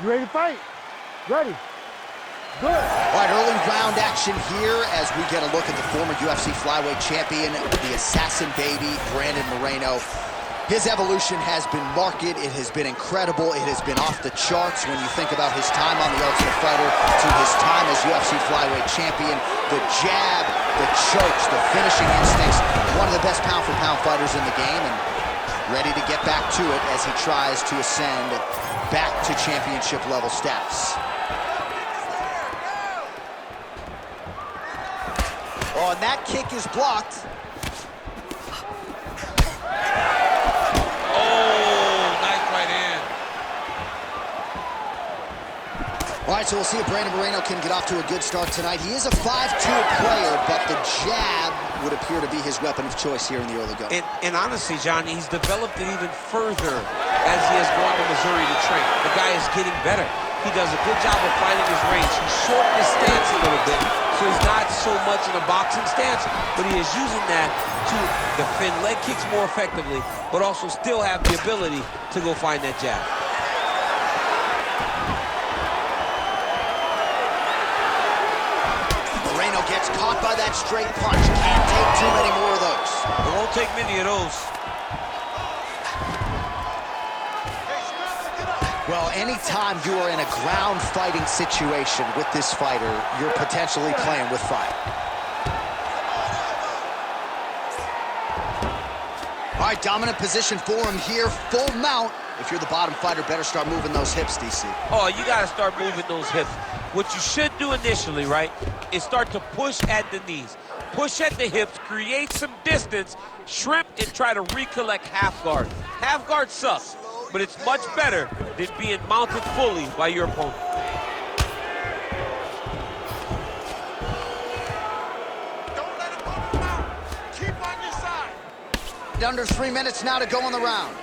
You ready to fight? Ready. Good. All right, early round action here as we get a look at the former UFC flyweight champion, the assassin baby, Brandon Moreno. His evolution has been marked. It has been incredible. It has been off the charts when you think about his time on The Ultimate Fighter to his time as UFC flyweight champion. The jab, the chokes, the finishing instincts. One of the best pound-for-pound fighters in the game, and ready to get back to it as he tries to ascend back to championship-level status. Oh, and that kick is blocked. All right, so we'll see if Brandon Moreno can get off to a good start tonight. He is a 5'2" player, but the jab would appear to be his weapon of choice here in the early going. And honestly, John, he's developed it even further as he has gone to Missouri to train. The guy is getting better. He does a good job of finding his range. He's shortened his stance a little bit, so he's not so much in a boxing stance, but he is using that to defend leg kicks more effectively, but also still have the ability to go find that jab. Gets caught by that straight punch. Can't take too many more of those. It won't take many of those. Well, anytime you are in a ground fighting situation with this fighter, you're potentially playing with fire. All right, dominant position for him here. Full mount. If you're the bottom fighter, better start moving those hips, DC. Oh, you got to start moving those hips. What you should do initially, right, is start to push at the knees. Push at the hips, create some distance, shrimp, and try to recollect half guard. Half guard sucks, but it's much better than being mounted fully by your opponent. Don't let him pump him out. Keep on your side. Under 3 minutes now to go in the round.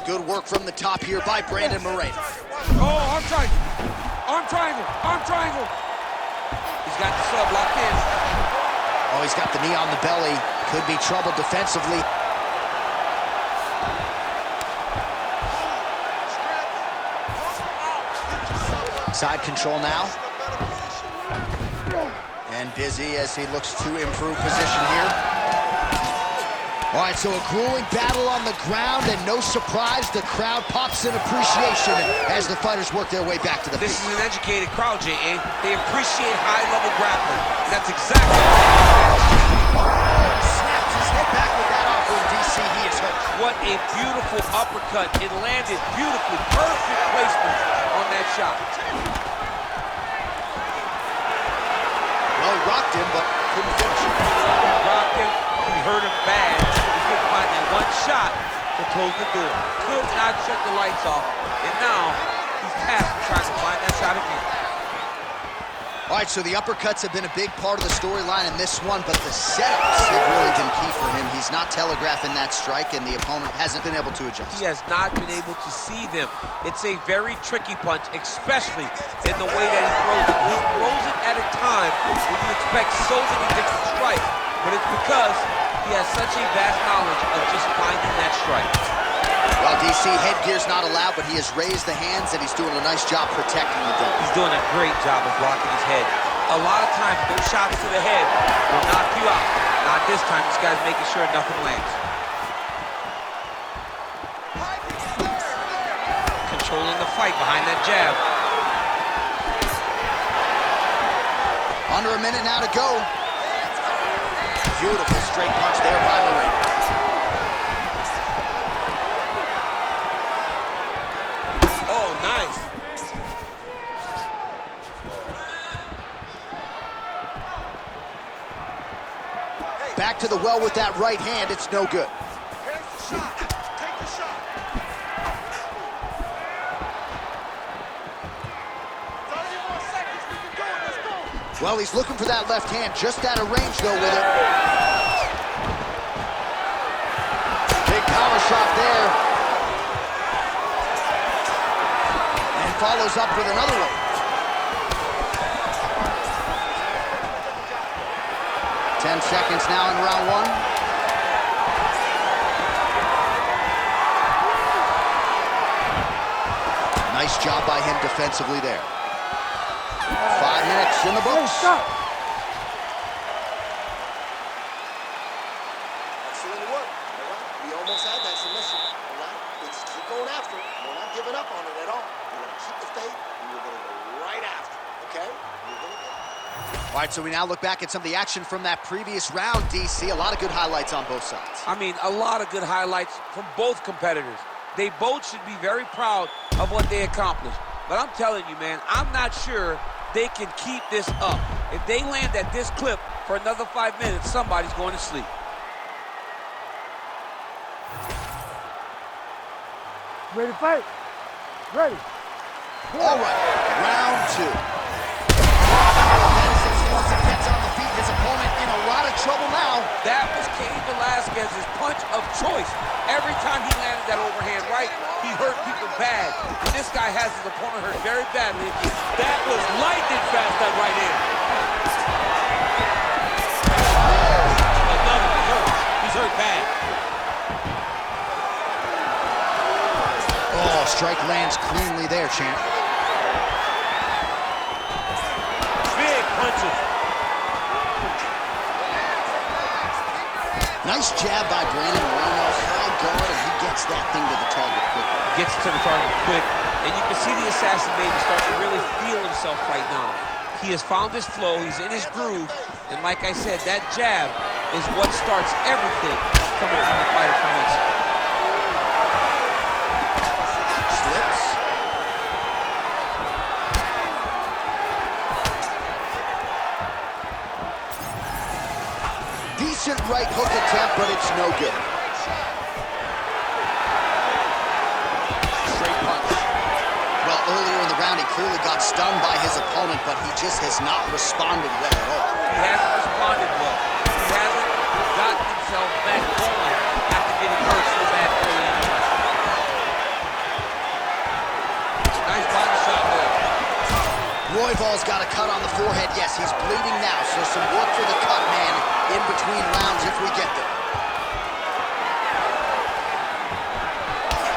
Good work from the top here by Brandon Moreno. Oh, arm triangle. Arm triangle. Arm triangle. He's got the sub locked in. Oh, he's got the knee on the belly. Could be trouble defensively. Side control now. And busy as he looks to improve position here. All right, so a grueling battle on the ground, and no surprise, the crowd pops in appreciation as the fighters work their way back to the feet. This is an educated crowd, J.A. They appreciate high-level grappling. That's exactly what snaps his head back with that offer, DC. He is hurt. What a beautiful uppercut. It landed beautifully. Perfect placement on that shot. Well, he rocked him, but couldn't finish him. Rocked him. He hurt him bad. He couldn't find that one shot to close the door. Could not shut the lights off. And now he's tasked with trying to find that shot again. All right, so the uppercuts have been a big part of the storyline in this one, but the setups have really been key for him. He's not telegraphing that strike, and the opponent hasn't been able to adjust. He has not been able to see them. It's a very tricky punch, especially in the way that he throws it. He throws it at a time when you expect so many different strikes, but it's because he has such a vast knowledge of just finding that strike. Well, DC, headgear's not allowed, but he has raised the hands, and he's doing a nice job protecting the dome. He's doing a great job of blocking his head. A lot of times, those shots to the head will knock you out. Not this time. This guy's making sure nothing lands. Controlling the fight behind that jab. Under a minute now to go. Beautiful straight punch there by Moreno. Oh, nice. Back to the well with that right hand. It's no good. Here's the shot. Take the shot. 30 more seconds. We can go. Let's go. Well, he's looking for that left hand. Just out of range, though, with it. Big power shot there. And follows up with another one. 10 seconds now in round one. Nice job by him defensively there. 5 minutes in the books. Excellent work. All right, we almost had that submission. All right, let's keep going after it. We're not giving up on it at all. We're going to keep the faith, and we're going to go right after it, okay? We're going to get it. All right, so we now look back at some of the action from that previous round, DC. A lot of good highlights on both sides. I mean, a lot of good highlights from both competitors. They both should be very proud of what they accomplished. But I'm telling you, man, I'm not sure they can keep this up. If they land at this clip for another 5 minutes, somebody's going to sleep. Ready to fight? Ready. All right, round two. Once he gets on the feet, his opponent in a lot of trouble now. That was Cain Velasquez's punch of choice. Every time he landed that overhand right, he hurt people bad. And this guy has his opponent hurt very badly. That was lightning fast, that right hand. Another hurt. He's hurt bad. Oh, strike lands cleanly there, champ. Big punches. Nice jab by Brandon Moreno. High guard, and he gets that thing to the target quickly. Gets to the target quick, and you can see the assassin baby start to really feel himself right now. He has found his flow, he's in his groove, and like I said, that jab is what starts everything coming from the fighter from Mexico. Slips. Decent right hook attempt, but it's no good. Straight punch. Well, earlier in the round, he clearly got stunned by his opponent, but he just has not responded well at all. He hasn't responded well. He hasn't gotten himself back going after getting hurt so bad early in the fight. Nice body shot there. Royval's got a cut on the forehead. Yes, he's bleeding now, so some work for the cut man in between rounds if we get there.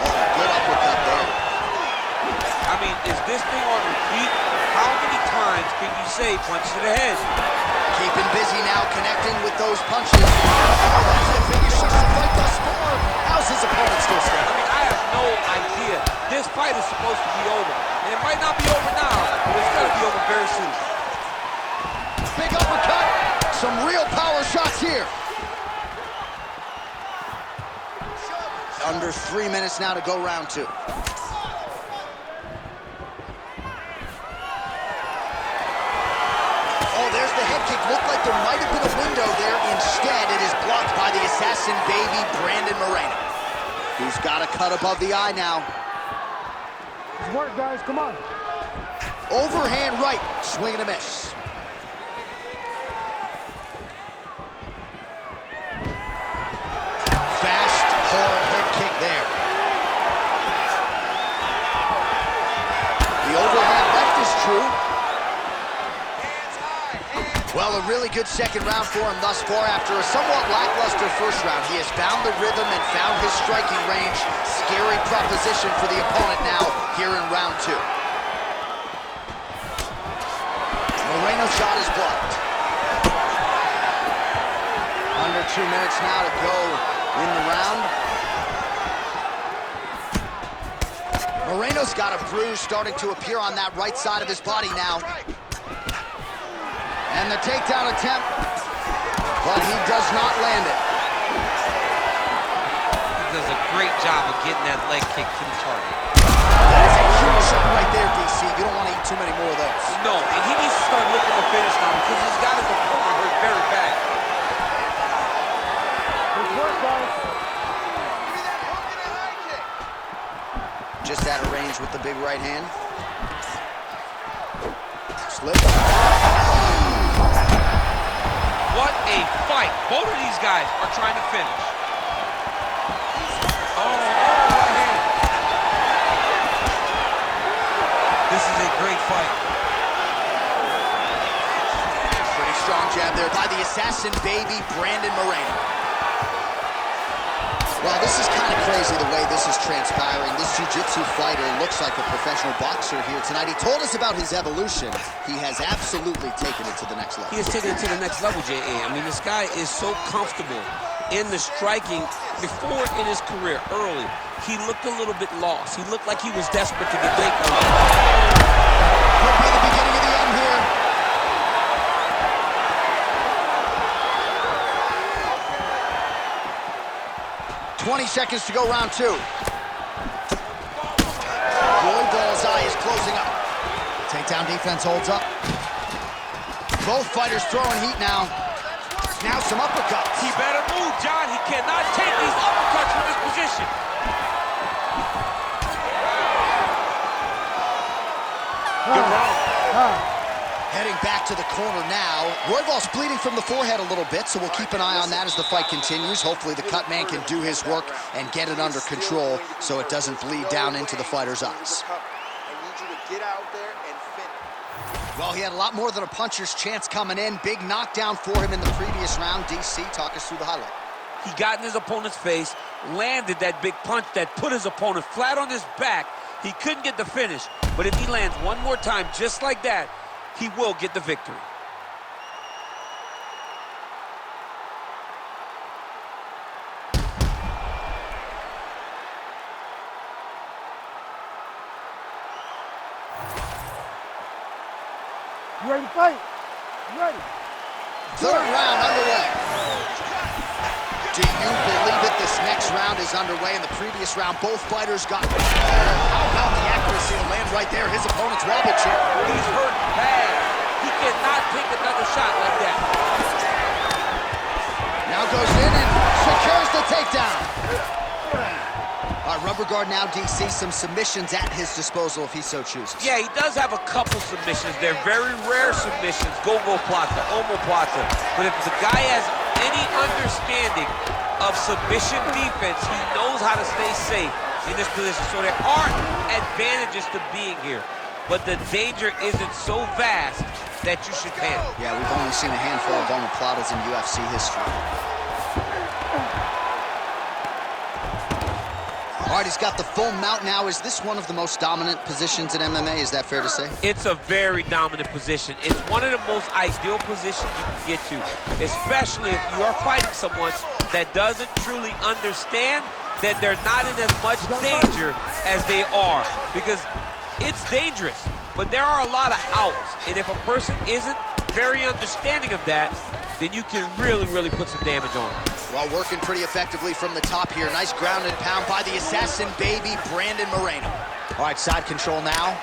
Oh, good uppercut there. I mean, is this thing on repeat? How many times can you say punch to the head? Keeping busy now, connecting with those punches. Oh, that's the biggest shot of the fight thus far. How's his opponent still I standing? mean, I have no idea. This fight is supposed to be over. And it might not be over now, but it's going to be over very soon. Big uppercut. Some real power shots here. Under 3 minutes now to go round two. Oh, there's the head kick. Looked like there might have been a window there. Instead, it is blocked by the assassin baby, Brandon Moreno. Who's got a cut above the eye now. Good work, guys. Come on. Overhand right. Swing and a miss. Fast, hard head kick there. The overhand left is true. Well, a really good second round for him thus far. After a somewhat lackluster first round, he has found the rhythm and found his striking range. Scary proposition for the opponent now here in round two. Moreno's shot is blocked. Under 2 minutes now to go in the round. Moreno's got a bruise starting to appear on that right side of his body now. And the takedown attempt, but he does not land it. He does a great job of getting that leg kick to the target. That is a huge shot right there, DC. You don't want to eat too many more of those. No, and he needs to start looking to finish now because he's got his opponent hurt very bad. Good work, guys. Just out of range with the big right hand. Slip. What a fight. Both of these guys are trying to finish. Oh, right hand. This is a great fight. Pretty strong jab there by the assassin baby, Brandon Moreno. Well, this is kind of crazy the way this is transpiring. This jiu-jitsu fighter looks like a professional boxer here tonight. He told us about his evolution. He has absolutely taken it to the next level. He has taken it to the next level, J.A. I mean, this guy is so comfortable in the striking. Before in his career, early, he looked a little bit lost. He looked like he was desperate to get taken. Could be the beginning of the end here. 20 seconds to go, round two. Royval's eye is closing up. Takedown defense holds up. Both fighters throwing heat now. Now some uppercuts. He better move, John. He cannot take these uppercuts from this position. Good round. Heading back to the corner now. Royval's bleeding from the forehead a little bit, so we'll keep an eye on that as the fight continues. Hopefully the cut man can do his work and get it under control so it doesn't bleed down into the fighter's eyes. I need you to get out there and finish. Well, he had a lot more than a puncher's chance coming in. Big knockdown for him in the previous round. DC, talk us through the highlight. He got in his opponent's face, landed that big punch that put his opponent flat on his back. He couldn't get the finish, but if he lands one more time just like that, he will get the victory. You ready to fight? You ready? Third round underway. Do you believe it? This next round is underway. In the previous round, both fighters got... How about the accuracy to land right there? His opponent's wobble chip. He's hurt bad. He cannot take another shot like that. Now goes in and secures the takedown. All right, rubber guard now, DC. Some submissions at his disposal if he so chooses. Yeah, he does have a couple submissions. They're very rare submissions. Go-go plata, omoplata. But if the guy has any understanding of submission defense, he knows how to stay safe in this position. So there are advantages to being here, but the danger isn't so vast that you should panic. Yeah, we've only seen a handful of omoplatas in UFC history. All right, he's got the full mount now. Is this one of the most dominant positions in MMA? Is that fair to say? It's a very dominant position. It's one of the most ideal positions you can get to, especially if you are fighting someone that doesn't truly understand that they're not in as much danger as they are, because it's dangerous, but there are a lot of outs, and if a person isn't very understanding of that, then you can really put some damage on them. Well, working pretty effectively from the top here. Nice ground and pound by the assassin baby, Brandon Moreno. All right, side control now.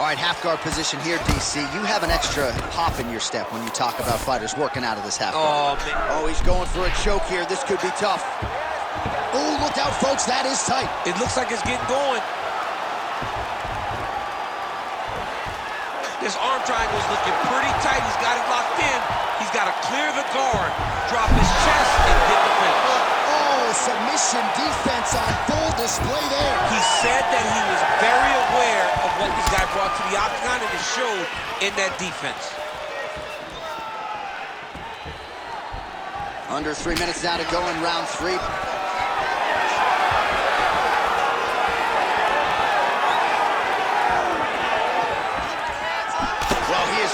All right, half guard position here, DC. You have an extra hop in your step when you talk about fighters working out of this half guard. Oh, man. Oh, he's going for a choke here. This could be tough. Oh, look out, folks. That is tight. It looks like it's getting going. This arm triangle is looking pretty tight. He's got it locked in. He's got to clear the guard, drop his chest, and get the finish. Oh, submission defense on full display there. He said that he was very aware of what this guy brought to the octagon, and it showed in that defense. Under 3 minutes now to go in round three.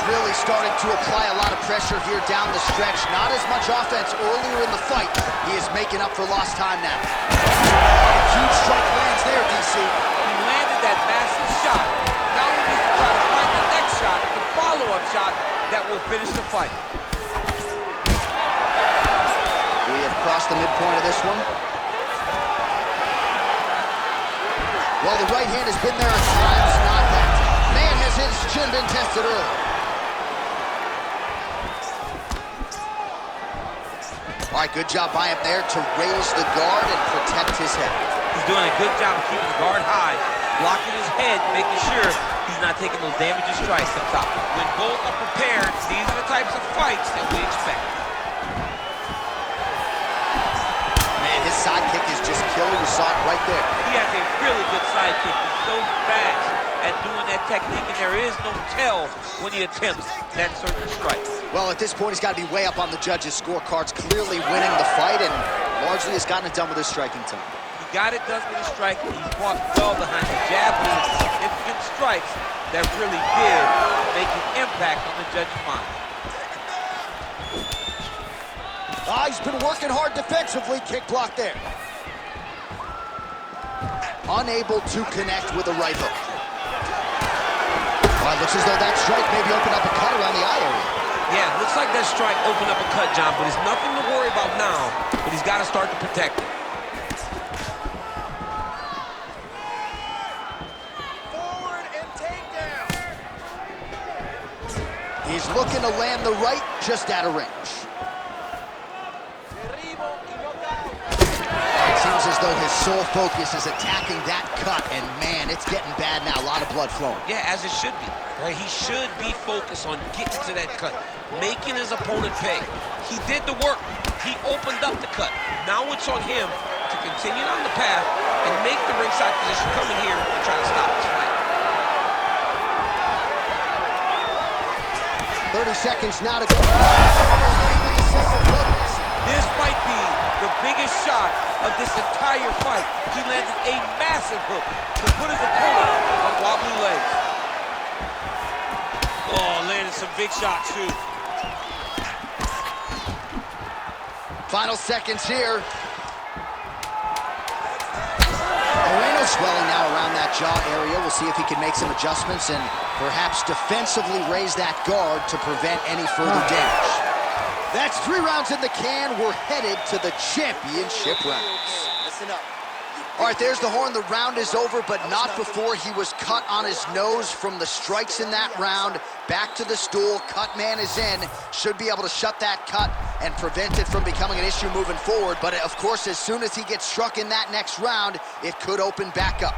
Really starting to apply a lot of pressure here down the stretch. Not as much offense earlier in the fight. He is making up for lost time now. Huge strike lands there, DC. He landed that massive shot. Now he needs to try to find the next shot, the follow-up shot that will finish the fight. We have crossed the midpoint of this one. Well, the right hand has been there at times, not that. Man, has his chin been tested early. All right, good job by him there to raise the guard and protect his head. He's doing a good job of keeping the guard high, blocking his head, making sure he's not taking those damaging strikes up top. When both are prepared, these are the types of fights that we expect. Man, his side kick is just killer. You saw it right there. He has a really good side kick. He's so fast at doing that technique, and there is no tell when he attempts that certain strike. Well, at this point, he's got to be way up on the judges' scorecards, clearly winning the fight, and largely has gotten it done with his striking tonight. He got it done with his striking. He fought well behind the jab with significant strikes that really did make an impact on the judge's mind. He's been working hard defensively. Kick block there. Unable to connect with a right hook. Well, it looks as though that strike maybe opened up a cut around the eye area. Yeah, looks like that strike opened up a cut, John, but it's nothing to worry about now, but he's got to start to protect it. Forward and takedown. He's looking to land the right just out of range. It seems as though his sole focus is attacking that cut, and man, it's getting bad now. A lot of blood flowing. Yeah, as it should be. Right? He should be focused on getting to that cut, making his opponent pay. He did the work. He opened up the cut. Now it's on him to continue on the path and make the ringside position come in here and try to stop this fight. 30 seconds now to go. This might be the biggest shot of this entire fight. He landed a massive hook to put his opponent on wobbly legs. Oh, landed some big shots, too. Final seconds here. Moreno swelling now around that jaw area. We'll see if he can make some adjustments and perhaps defensively raise that guard to prevent any further damage. That's 3 rounds in the can. We're headed to the championship rounds. Listen up. All right, there's the horn. The round is over, but not before he was cut on his nose from the strikes in that round. Back to the stool. Cut man is in. Should be able to shut that cut and prevent it from becoming an issue moving forward. But, of course, as soon as he gets struck in that next round, it could open back up.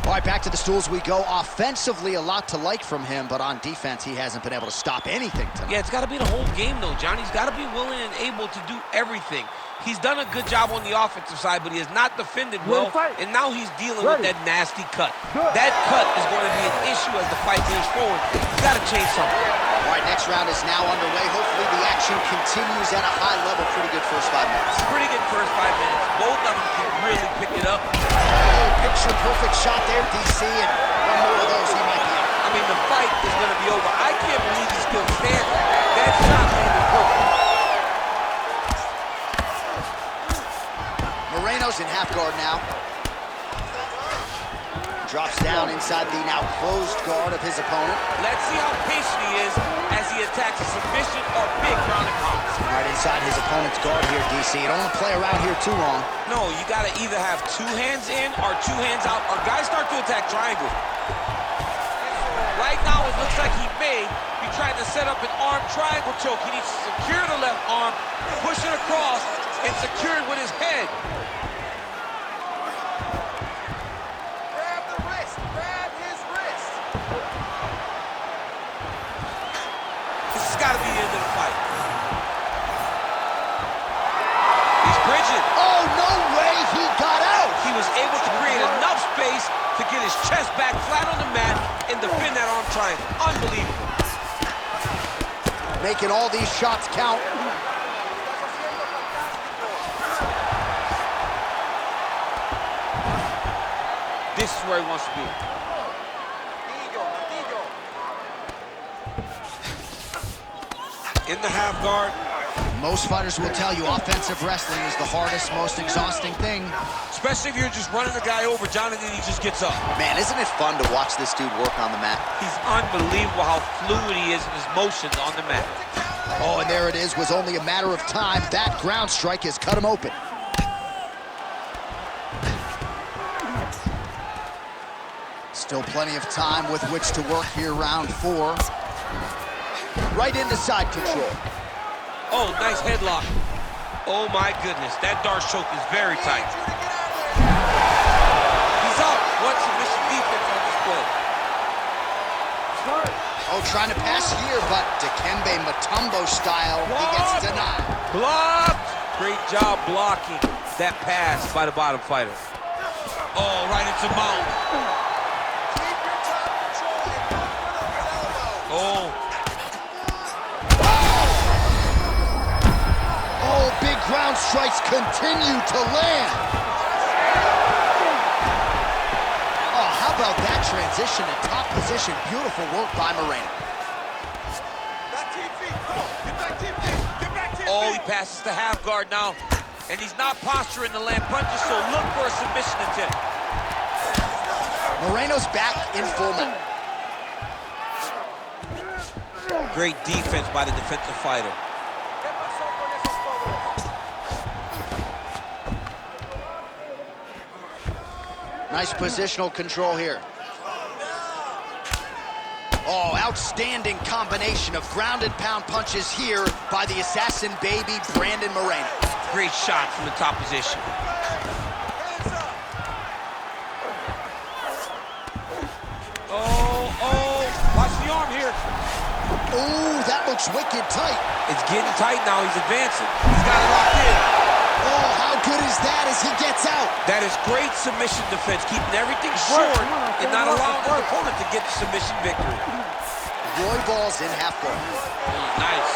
All right, back to the stools we go. Offensively, a lot to like from him, but on defense, he hasn't been able to stop anything tonight. Yeah, it's got to be the whole game, though, John. He's got to be willing and able to do everything. He's done a good job on the offensive side, but he has not defended well, and now he's dealing with that nasty cut. That cut is going to be an issue as the fight moves forward. He's got to change something. All right, next round is now underway. Hopefully the action continues at a high level. Pretty good first 5 minutes. Pretty good first 5 minutes. Both of them can really pick it up. Oh, picture perfect shot there, DC, and one more of those, he might be out. I mean, the fight is going to be over. I can't believe he's still standing. That shot landed perfect. Moreno's in half guard now. Drops down inside the now closed guard of his opponent. Let's see how patient he is as he attacks a submission or big ground and pound. Right inside his opponent's guard here, DC. You don't want to play around here too long. No, you got to either have 2 hands in or 2 hands out, or guys start to attack triangle. Right now, it looks like he may be trying to set up an arm triangle choke. He needs to secure the left arm, push it across, and secure it with his head. Grab the wrist. Grab his wrist. This has got to be the end of the fight. He's bridging. Oh, no way he got out! He was able to create enough space to get his chest back flat on the mat and defend that arm triangle. Unbelievable. Making all these shots count. This is where he wants to be. In the half guard. Most fighters will tell you offensive wrestling is the hardest, most exhausting thing. Especially if you're just running the guy over, John, and then he just gets up. Man, isn't it fun to watch this dude work on the mat? He's unbelievable how fluid he is in his motions on the mat. Oh, and there it is. Was only a matter of time. That ground strike has cut him open. Still plenty of time with which to work here, round 4. Right into side control. Oh, nice headlock. Oh, my goodness. That Dart choke is very tight. He's up. What submission defense on display. Oh, trying to pass here, but Dikembe Mutombo style, he gets denied. Blocked. Great job blocking that pass by the bottom fighter. Oh, right into mount. Keep your top control. strikes continue to land. Oh, how about that transition to top position? Beautiful work by Moreno. Oh, he passes to half guard now. And he's not posturing to land punches, so look for a submission attempt. Moreno's back in full mount. Great defense by the defensive fighter. Nice positional control here. Oh, outstanding combination of ground and pound punches here by the assassin baby, Brandon Moreno. Great shot from the top position. Oh, watch the arm here. Oh, that looks wicked tight. It's getting tight now, he's advancing. He's got it locked in. Oh, how good is that as he gets out? That is great submission defense, keeping everything short and not allowing his opponent to get the submission victory. Royval's in half guard. Nice.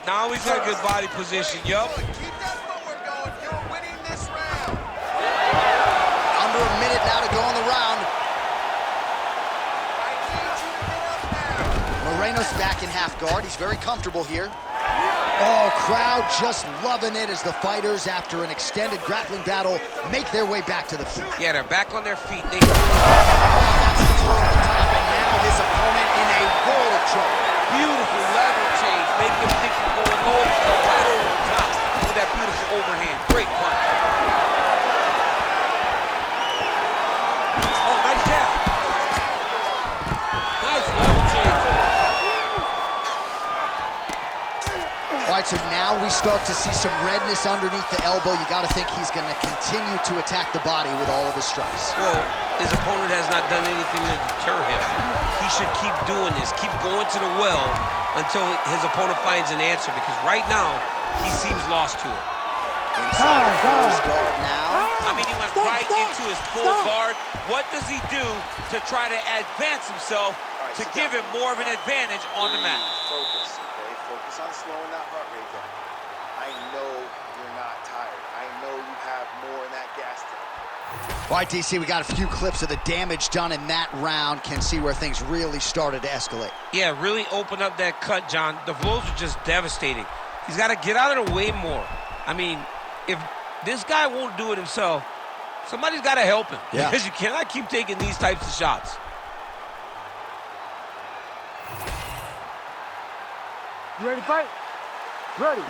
Now he's got a good body position, yup. Keep that footwork going. You're winning this round. Under a minute now to go on the round. I need you to get up now. Moreno's back in half guard. He's very comfortable here. Oh, crowd just loving it as the fighters, after an extended grappling battle, make their way back to the feet. Yeah, they're back on their feet. That's the turn at the top, and now his opponent in a world of trouble. Beautiful level change, making him think he's going low, right over the top with that beautiful overhand. Great punch. Oh, nice jab. Nice level change. All right, so now we start to see some redness underneath the elbow. You got to think he's going to continue to attack the body with all of his strikes. Well, his opponent has not done anything to deter him. He should keep doing this, keep going to the well until his opponent finds an answer, because right now, he seems lost to it. Inside the closed guard now. I mean, he went right into his full guard. What does he do to try to advance himself to give him more of an advantage on the mat? Focus, okay? Focus on slowing that heart rate down. I know you're not tired. I know you have more in that gas tank. All right, DC, we got a few clips of the damage done in that round. Can see where things really started to escalate. Yeah, really open up that cut, John. The blows are just devastating. He's got to get out of the way more. I mean, if this guy won't do it himself, somebody's got to help him. Yeah. Because you cannot keep taking these types of shots. You ready to fight? Ready.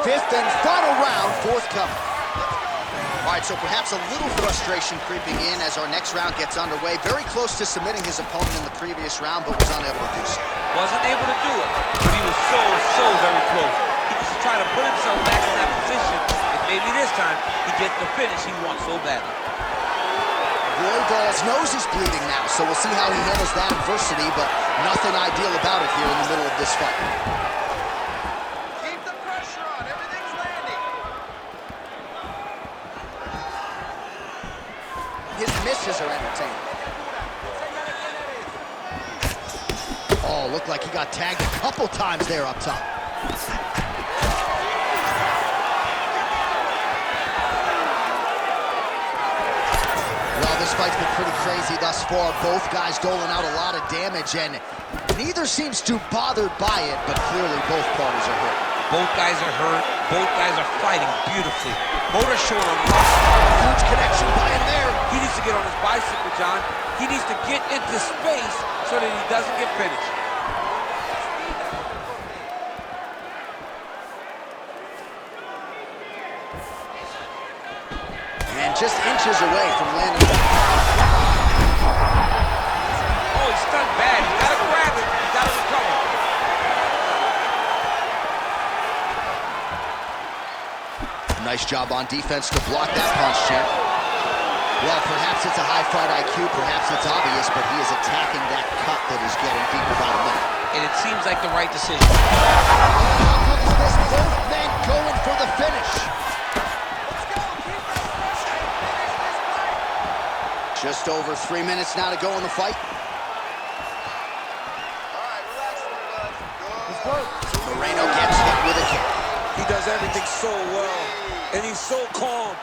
Fifth and final round, forthcoming. All right, so perhaps a little frustration creeping in as our next round gets underway. Very close to submitting his opponent in the previous round, but was unable to do so. Wasn't able to do it, but he was so very close. He was trying to put himself back in that position, and maybe this time he gets the finish he wants so badly. Royval's nose is bleeding now, so we'll see how he handles that adversity, but nothing ideal about it here in the middle of this fight. Keep the pressure on. Everything's landing. His misses are entertaining. Oh, looked like he got tagged a couple times there up top. Well, this fight's been pretty crazy thus far. Both guys doling out a lot of damage, and neither seems too bothered by it, but clearly both parties are hurt. Both guys are hurt. Both guys are fighting beautifully. Both are showing a Huge connection by him there. He needs to get on his bicycle, John. He needs to get into space so that he doesn't get finished. And just inches away from landing. Oh, he's stunned bad. He's got to grab it. He's got to recover. Nice job on defense to block that punch, champ. Well, perhaps it's a high fight IQ, perhaps it's obvious, but he is attacking that cut that is getting deeper by the minute. And it seems like the right decision. How good is this? Both men going for the finish. Just over 3 minutes now to go in the fight. Moreno gets hit with a kick. He does everything so well, and he's so calm.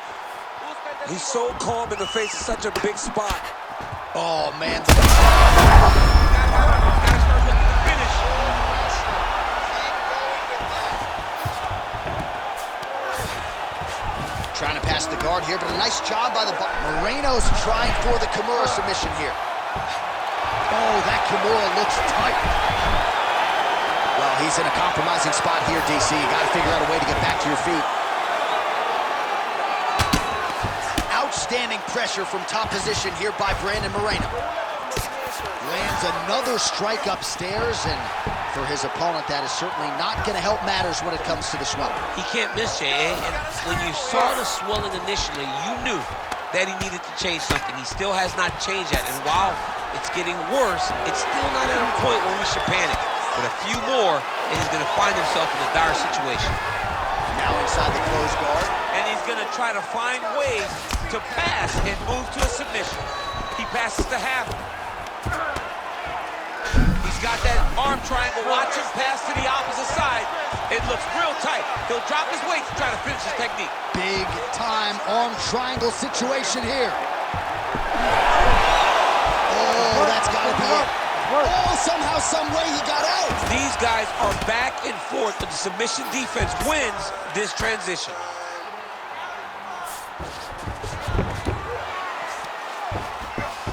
He's so calm in the face of such a big spot. Oh, man. Trying to pass the guard here, but a nice job by the Moreno's trying for the Kimura submission here. Oh, that Kimura looks tight. Well, he's in a compromising spot here, DC. You got to figure out a way to get back to your feet. Outstanding pressure from top position here by Brandon Moreno. Lands another strike upstairs, and for his opponent, that is certainly not going to help matters when it comes to the swelling. He can't miss, Jay. And when you saw the swelling initially, you knew that he needed to change something. He still has not changed that. And while it's getting worse, it's still not at a point where we should panic. But a few more, and he's going to find himself in a dire situation. Now inside the closed guard. And he's going to try to find ways to pass and move to a submission. He passes to half. He's got that arm triangle. Watch him pass to the opposite side. It looks real tight. He'll drop his weight to try to finish his technique. Big time arm triangle situation here. Oh, that's got to be it. Oh, somehow, some way he got out. These guys are back and forth, but the submission defense wins this transition.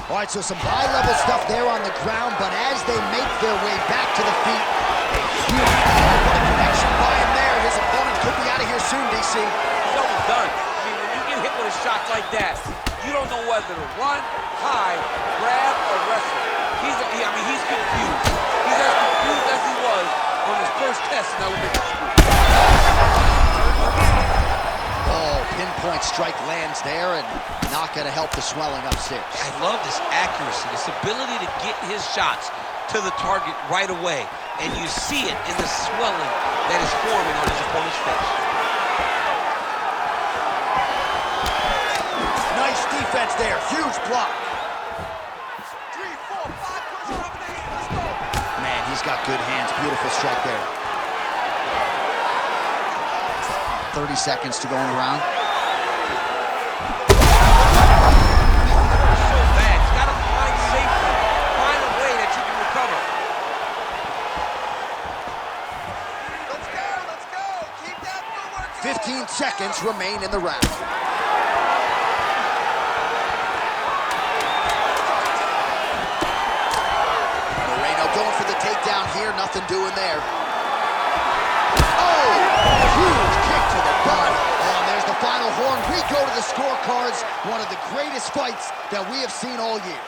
All right, so some high-level stuff there on the ground, but as they make their way back to the feet, a huge connection by him there. His opponent could be out of here soon, DC. He's almost done. I mean, when you get hit with a shot like that, you don't know whether to run, hide, grab, or wrestle. He's confused. He's as confused as he was on his first test in elementary school. Oh, pinpoint strike lands there and not going to help the swelling upstairs. I love this accuracy, this ability to get his shots to the target right away. And you see it in the swelling that is forming on his opponent's face. Nice defense there, huge block. 3, 4, 5, push over the head. Let's go. Man, he's got good hands, beautiful strike there. 30 seconds to go in the round. So bad. You gotta find safety. Find a way that you can recover. Let's go. Keep that footwork going. 15 seconds remain in the round. Moreno going for the takedown here, nothing doing there. Oh, huge kick to the body. Oh, and there's the final horn. We go to the scorecards. One of the greatest fights that we have seen all year.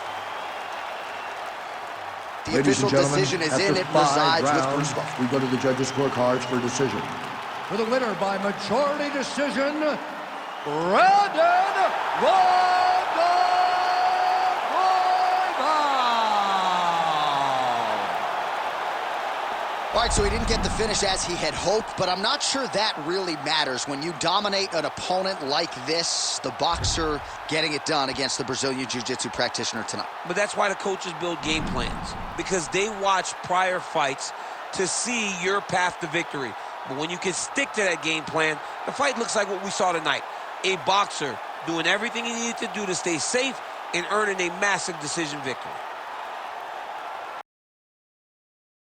The Ladies official and gentlemen, decision is after in. It 5 resides with rounds, Royval. we go to the judges' scorecards for decision. For the winner by majority decision, Brandon Royval. All right, so he didn't get the finish as he had hoped, but I'm not sure that really matters. When you dominate an opponent like this, the boxer getting it done against the Brazilian Jiu-Jitsu practitioner tonight. But that's why the coaches build game plans, because they watch prior fights to see your path to victory. But when you can stick to that game plan, the fight looks like what we saw tonight. A boxer doing everything he needed to do to stay safe and earning a massive decision victory.